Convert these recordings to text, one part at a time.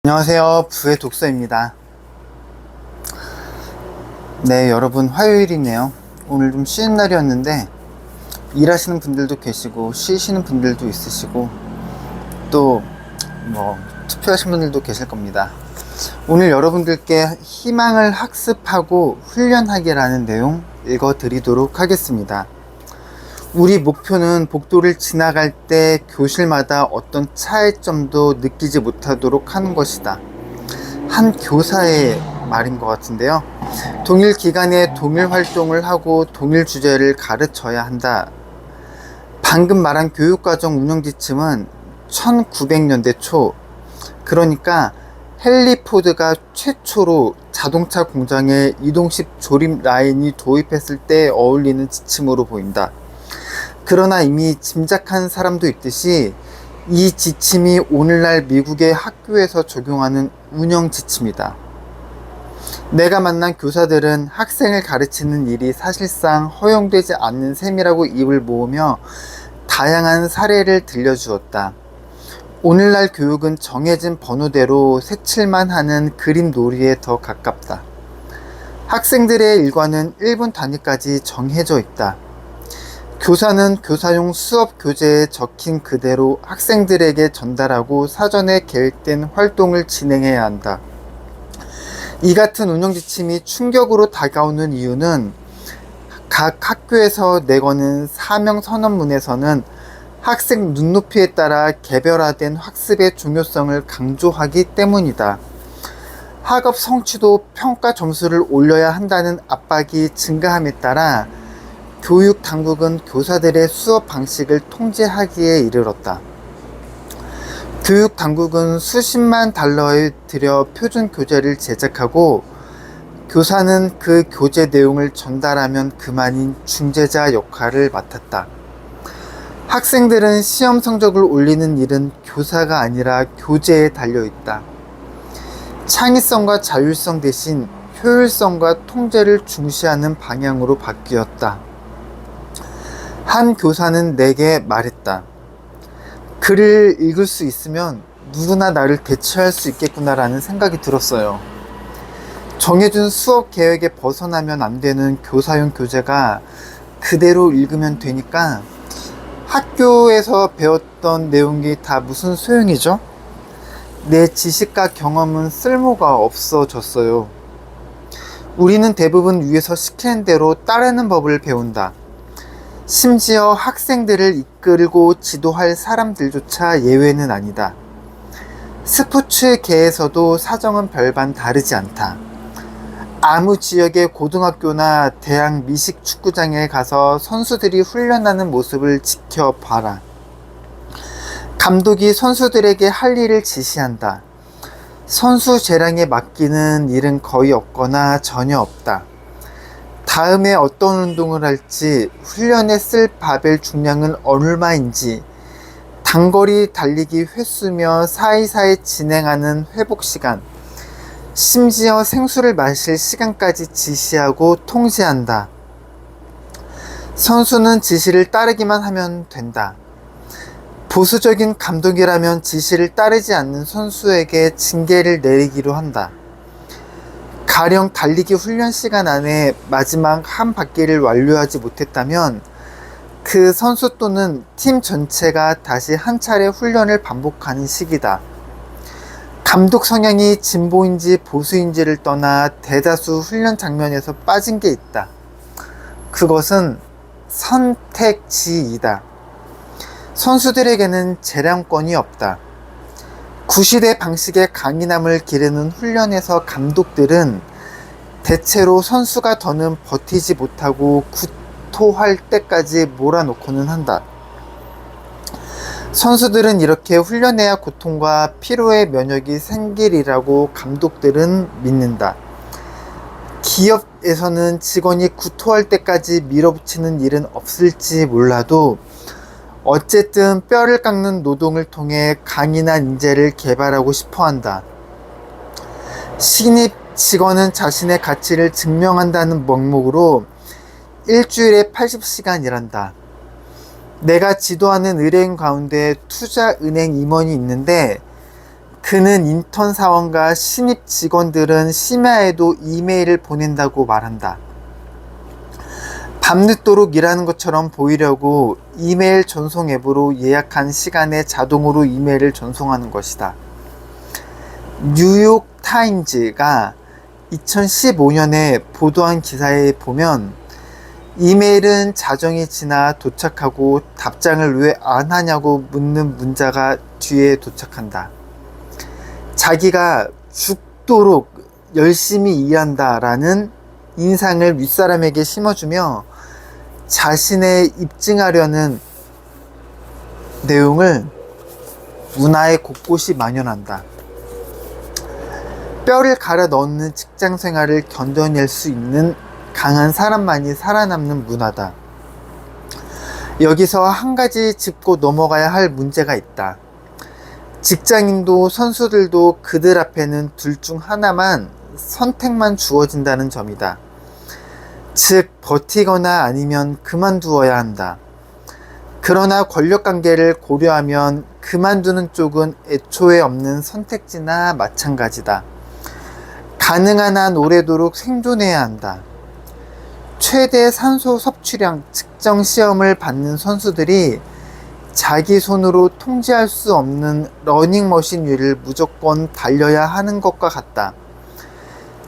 안녕하세요. 부의 독서입니다. 네, 여러분 화요일이네요. 오늘 좀 쉬는 날이었는데 일하시는 분들도 계시고 쉬시는 분들도 있으시고 또 투표하신 분들도 계실 겁니다. 오늘 여러분들께 희망을 학습하고 훈련하기라는 내용 읽어드리도록 하겠습니다. 우리 목표는 복도를 지나갈 때 교실마다 어떤 차이점도 느끼지 못하도록 하는 것이다. 한 교사의 말인 것 같은데요. 동일 기간에 동일 활동을 하고 동일 주제를 가르쳐야 한다. 방금 말한 교육과정 운영 지침은 1900년대 초, 그러니까 헨리 포드가 최초로 자동차 공장에 이동식 조립 라인이 도입했을 때 어울리는 지침으로 보인다. 그러나 이미 짐작한 사람도 있듯이 이 지침이 오늘날 미국의 학교에서 적용하는 운영 지침이다. 내가 만난 교사들은 학생을 가르치는 일이 사실상 허용되지 않는 셈이라고 입을 모으며 다양한 사례를 들려주었다. 오늘날 교육은 정해진 번호대로 색칠만 하는 그림 놀이에 더 가깝다. 학생들의 일과는 1분 단위까지 정해져 있다. 교사는 교사용 수업 교재에 적힌 그대로 학생들에게 전달하고 사전에 계획된 활동을 진행해야 한다. 이 같은 운영 지침이 충격으로 다가오는 이유는 각 학교에서 내거는 사명 선언문에서는 학생 눈높이에 따라 개별화된 학습의 중요성을 강조하기 때문이다. 학업 성취도 평가 점수를 올려야 한다는 압박이 증가함에 따라 교육 당국은 교사들의 수업 방식을 통제하기에 이르렀다. 교육 당국은 수십만 달러에 들여 표준 교재를 제작하고 교사는 그 교재 내용을 전달하면 그만인 중재자 역할을 맡았다. 학생들은 시험 성적을 올리는 일은 교사가 아니라 교재에 달려있다. 창의성과 자율성 대신 효율성과 통제를 중시하는 방향으로 바뀌었다. 한 교사는 내게 말했다. 글을 읽을 수 있으면 누구나 나를 대체할 수 있겠구나라는 생각이 들었어요. 정해준 수업 계획에 벗어나면 안 되는 교사용 교재가 그대로 읽으면 되니까 학교에서 배웠던 내용이 다 무슨 소용이죠? 내 지식과 경험은 쓸모가 없어졌어요. 우리는 대부분 위에서 시키는 대로 따르는 법을 배운다. 심지어 학생들을 이끌고 지도할 사람들조차 예외는 아니다. 스포츠계에서도 사정은 별반 다르지 않다. 아무 지역의 고등학교나 대학 미식 축구장에 가서 선수들이 훈련하는 모습을 지켜봐라. 감독이 선수들에게 할 일을 지시한다. 선수 재량에 맡기는 일은 거의 없거나 전혀 없다. 다음에 어떤 운동을 할지, 훈련에 쓸 바벨 중량은 얼마인지, 단거리 달리기 횟수며 사이사이 진행하는 회복 시간, 심지어 생수를 마실 시간까지 지시하고 통제한다. 선수는 지시를 따르기만 하면 된다. 보수적인 감독이라면 지시를 따르지 않는 선수에게 징계를 내리기로 한다. 가령 달리기 훈련 시간 안에 마지막 한 바퀴를 완료하지 못했다면 그 선수 또는 팀 전체가 다시 한 차례 훈련을 반복하는 시기다. 감독 성향이 진보인지 보수인지를 떠나 대다수 훈련 장면에서 빠진 게 있다. 그것은 선택지이다. 선수들에게는 재량권이 없다. 구시대 방식의 강인함을 기르는 훈련에서 감독들은 대체로 선수가 더는 버티지 못하고 구토할 때까지 몰아놓고는 한다. 선수들은 이렇게 훈련해야 고통과 피로의 면역이 생기리라고 감독들은 믿는다. 기업에서는 직원이 구토할 때까지 밀어붙이는 일은 없을지 몰라도 어쨌든 뼈를 깎는 노동을 통해 강인한 인재를 개발하고 싶어 한다. 신입 직원은 자신의 가치를 증명한다는 명목으로 일주일에 80시간 일한다. 내가 지도하는 의뢰인 가운데 투자은행 임원이 있는데 그는 인턴 사원과 신입 직원들은 심야에도 이메일을 보낸다고 말한다. 밤늦도록 일하는 것처럼 보이려고 이메일 전송 앱으로 예약한 시간에 자동으로 이메일을 전송하는 것이다. 뉴욕 타임즈가 2015년에 보도한 기사에 보면 이메일은 자정이 지나 도착하고 답장을 왜 안 하냐고 묻는 문자가 뒤에 도착한다. 자기가 죽도록 열심히 일한다라는 인상을 윗사람에게 심어주며 자신의 입증하려는 내용을 문화의 곳곳이 만연한다. 뼈를 갈아 넣는 직장 생활을 견뎌낼 수 있는 강한 사람만이 살아남는 문화다. 여기서 한 가지 짚고 넘어가야 할 문제가 있다. 직장인도 선수들도 그들 앞에는 둘 중 하나만 선택만 주어진다는 점이다. 즉, 버티거나 아니면 그만두어야 한다. 그러나 권력관계를 고려하면 그만두는 쪽은 애초에 없는 선택지나 마찬가지다. 가능한 한 오래도록 생존해야 한다. 최대 산소 섭취량 측정 시험을 받는 선수들이 자기 손으로 통제할 수 없는 러닝머신 위를 무조건 달려야 하는 것과 같다.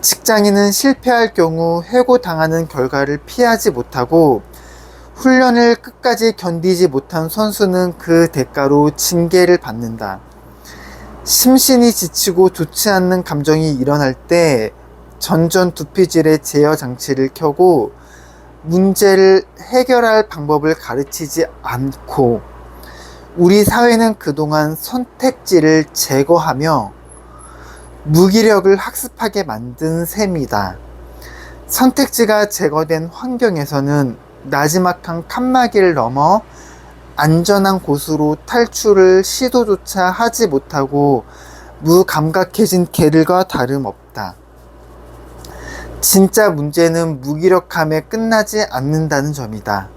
직장인은 실패할 경우 해고당하는 결과를 피하지 못하고 훈련을 끝까지 견디지 못한 선수는 그 대가로 징계를 받는다. 심신이 지치고 좋지 않는 감정이 일어날 때 전전두피질의 제어 장치를 켜고 문제를 해결할 방법을 가르치지 않고 우리 사회는 그동안 선택지를 제거하며 무기력을 학습하게 만든 셈이다. 선택지가 제거된 환경에서는 나지막한 칸막이를 넘어 안전한 곳으로 탈출을 시도조차 하지 못하고 무감각해진 개들과 다름없다. 진짜 문제는 무기력함에 끝나지 않는다는 점이다.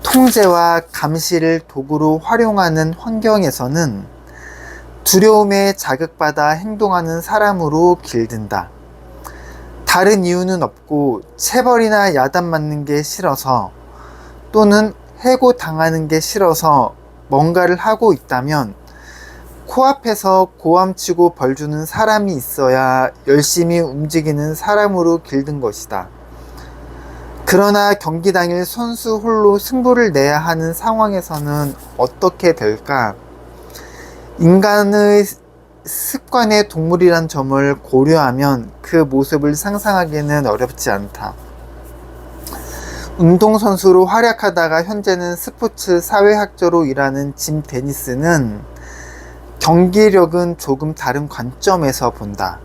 통제와 감시를 도구로 활용하는 환경에서는 두려움에 자극받아 행동하는 사람으로 길든다. 다른 이유는 없고 체벌이나 야단 맞는 게 싫어서 또는 해고당하는 게 싫어서 뭔가를 하고 있다면 코앞에서 고함치고 벌주는 사람이 있어야 열심히 움직이는 사람으로 길든 것이다. 그러나 경기 당일 선수 홀로 승부를 내야 하는 상황에서는 어떻게 될까? 인간의 습관의 동물이란 점을 고려하면 그 모습을 상상하기는 어렵지 않다. 운동선수로 활약하다가 현재는 스포츠 사회학자로 일하는 짐 데니스는 경기력은 조금 다른 관점에서 본다.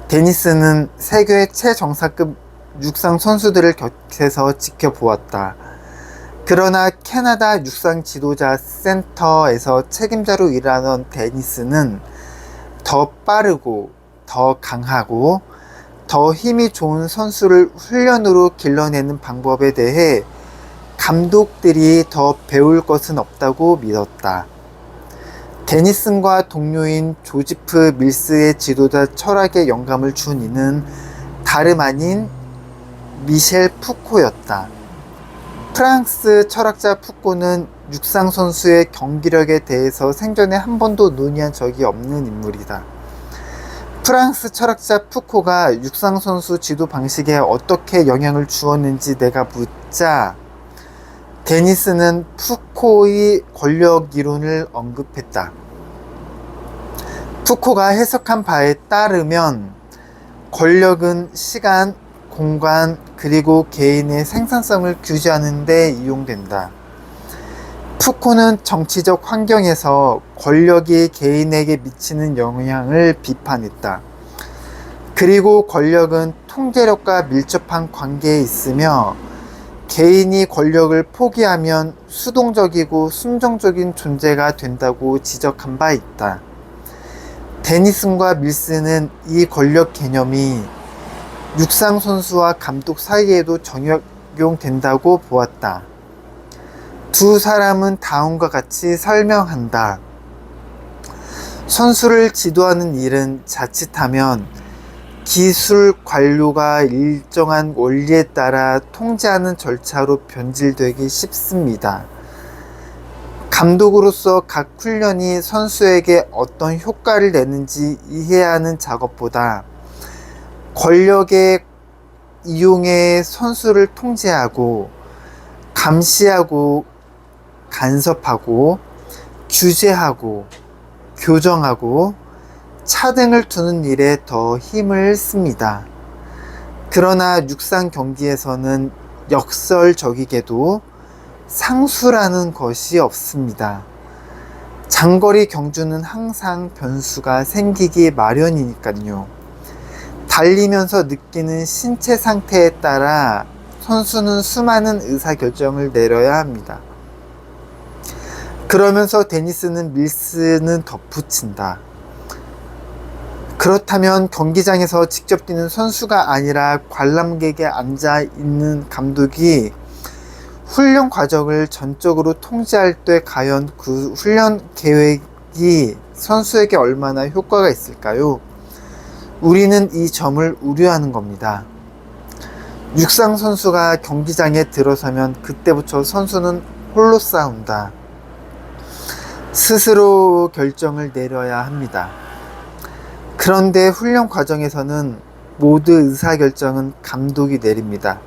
데니스는 세계 최정상급 육상 선수들을 곁에서 지켜보았다. 그러나 캐나다 육상 지도자 센터에서 책임자로 일하던 데니스는 더 빠르고 더 강하고 더 힘이 좋은 선수를 훈련으로 길러내는 방법에 대해 감독들이 더 배울 것은 없다고 믿었다. 데니슨과 동료인 조지프 밀스의 지도자 철학에 영감을 준 이는 다름 아닌 미셸 푸코였다. 프랑스 철학자 푸코는 육상 선수의 경기력에 대해서 생전에 한 번도 논의한 적이 없는 인물이다. 프랑스 철학자 푸코가 육상 선수 지도 방식에 어떻게 영향을 주었는지 내가 묻자 데니스는 푸코의 권력 이론을 언급했다. 푸코가 해석한 바에 따르면 권력은 시간, 공간, 그리고 개인의 생산성을 규제하는 데 이용된다. 푸코는 정치적 환경에서 권력이 개인에게 미치는 영향을 비판했다. 그리고 권력은 통제력과 밀접한 관계에 있으며 개인이 권력을 포기하면 수동적이고 순종적인 존재가 된다고 지적한 바 있다. 데니슨과 밀스는 이 권력 개념이 육상 선수와 감독 사이에도 적용된다고 보았다. 두 사람은 다음과 같이 설명한다. 선수를 지도하는 일은 자칫하면 기술 관료가 일정한 원리에 따라 통제하는 절차로 변질되기 쉽습니다. 감독으로서 각 훈련이 선수에게 어떤 효과를 내는지 이해해야 하는 작업보다 권력의 이용해 선수를 통제하고 감시하고 간섭하고 규제하고 교정하고 차등을 두는 일에 더 힘을 씁니다. 그러나 육상 경기에서는 역설적이게도 상수라는 것이 없습니다. 장거리 경주는 항상 변수가 생기기 마련이니까요. 달리면서 느끼는 신체 상태에 따라 선수는 수많은 의사결정을 내려야 합니다. 그러면서 데니스는 밀스는 덧붙인다. 그렇다면 경기장에서 직접 뛰는 선수가 아니라 관람객에 앉아 있는 감독이 훈련 과정을 전적으로 통제할 때 과연 그 훈련 계획이 선수에게 얼마나 효과가 있을까요? 우리는 이 점을 우려하는 겁니다. 육상 선수가 경기장에 들어서면 그때부터 선수는 홀로 싸운다. 스스로 결정을 내려야 합니다. 그런데 훈련 과정에서는 모두 의사결정은 감독이 내립니다.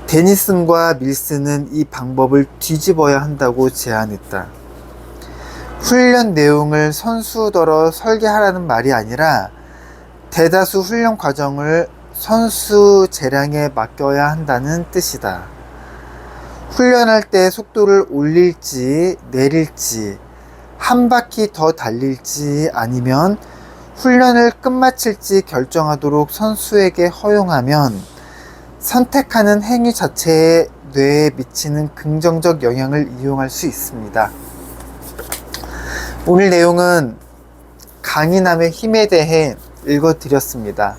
데니슨과 밀스는 이 방법을 뒤집어야 한다고 제안했다. 훈련 내용을 선수더러 설계하라는 말이 아니라 대다수 훈련 과정을 선수 재량에 맡겨야 한다는 뜻이다. 훈련할 때 속도를 올릴지 내릴지 한 바퀴 더 달릴지 아니면 훈련을 끝마칠지 결정하도록 선수에게 허용하면 선택하는 행위 자체에 뇌에 미치는 긍정적 영향을 이용할 수 있습니다. 오늘 내용은 강인함의 힘에 대해 읽어드렸습니다.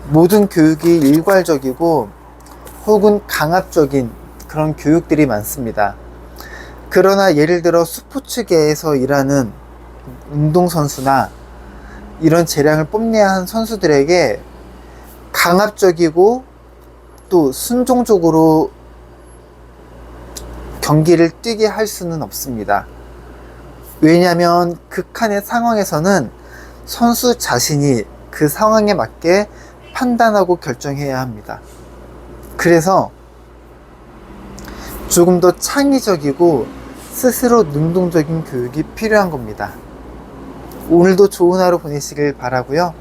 모든 교육이 일괄적이고 혹은 강압적인 그런 교육들이 많습니다. 그러나 예를 들어 스포츠계에서 일하는 운동선수나 이런 재량을 뽐내야 하는 선수들에게 강압적이고 또 순종적으로 경기를 뛰게 할 수는 없습니다. 왜냐하면 극한의 상황에서는 선수 자신이 그 상황에 맞게 판단하고 결정해야 합니다. 그래서 조금 더 창의적이고 스스로 능동적인 교육이 필요한 겁니다. 오늘도 좋은 하루 보내시길 바라고요.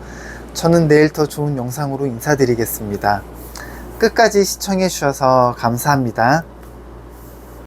저는 내일 더 좋은 영상으로 인사드리겠습니다. 끝까지 시청해 주셔서 감사합니다.